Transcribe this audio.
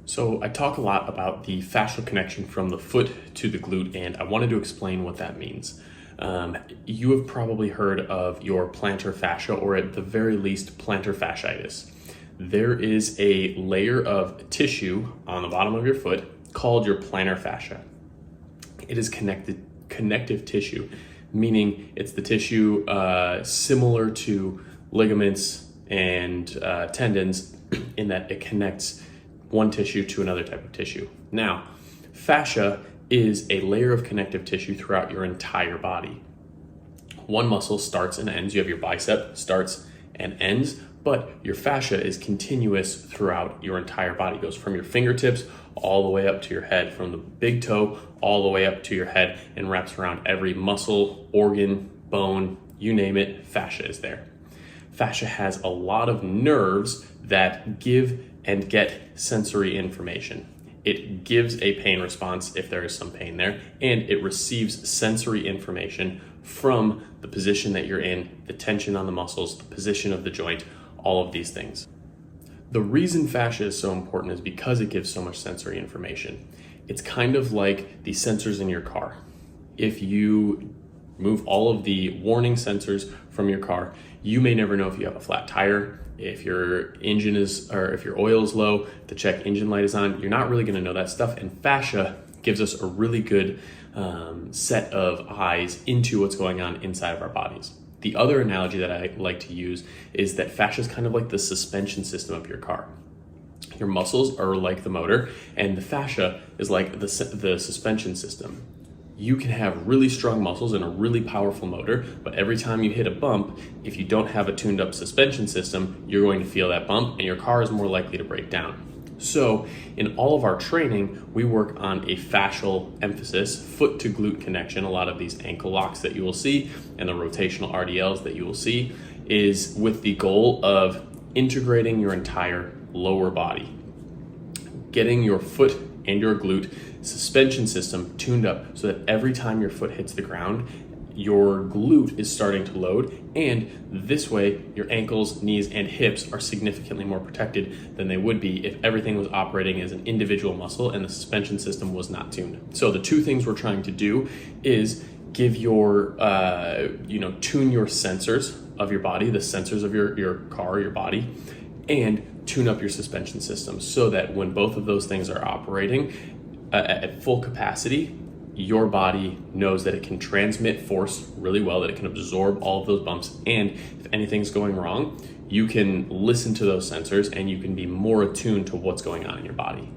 So I talk a lot about the fascial connection from the foot to the glute, and I wanted to explain what that means. You have probably heard of your plantar fascia, or at the very least, plantar fasciitis. There is a layer of tissue on the bottom of your foot called your plantar fascia. It is connective tissue, meaning it's the tissue similar to ligaments and tendons in that it connects one tissue to another type of tissue. Now, fascia is a layer of connective tissue throughout your entire body. One muscle starts and ends. You have your bicep, starts and ends, but your fascia is continuous throughout your entire body. It goes from your fingertips all the way up to your head, from the big toe all the way up to your head, and wraps around every muscle, organ, bone, you name it, fascia is there. Fascia has a lot of nerves that give and get sensory information. It gives a pain response if there is some pain there, and it receives sensory information from the position that you're in, the tension on the muscles, the position of the joint, all of these things. The reason fascia is so important is because it gives so much sensory information. It's kind of like the sensors in your car. If you move all of the warning sensors from your car, you may never know if you have a flat tire, if your engine is, or if your oil is low, the check engine light is on. You're not really going to know that stuff. And fascia gives us a really good set of eyes into what's going on inside of our bodies. The other analogy that I like to use is that fascia is kind of like the suspension system of your car. Your muscles are like the motor, and the fascia is like the suspension system. You can have really strong muscles and a really powerful motor, but every time you hit a bump, if you don't have a tuned up suspension system, you're going to feel that bump and your car is more likely to break down. So in all of our training, we work on a fascial emphasis, foot to glute connection. A lot of these ankle locks that you will see and the rotational RDLs that you will see is with the goal of integrating your entire lower body, getting your foot and your glute suspension system tuned up so that every time your foot hits the ground, your glute is starting to load, and this way your ankles, knees, and hips are significantly more protected than they would be if everything was operating as an individual muscle and the suspension system was not tuned. So the two things we're trying to do is give your, tune your sensors of your body, the sensors of your car, your body, and tune up your suspension system so that when both of those things are operating at full capacity, your body knows that it can transmit force really well, that it can absorb all of those bumps, and if anything's going wrong, you can listen to those sensors and you can be more attuned to what's going on in your body.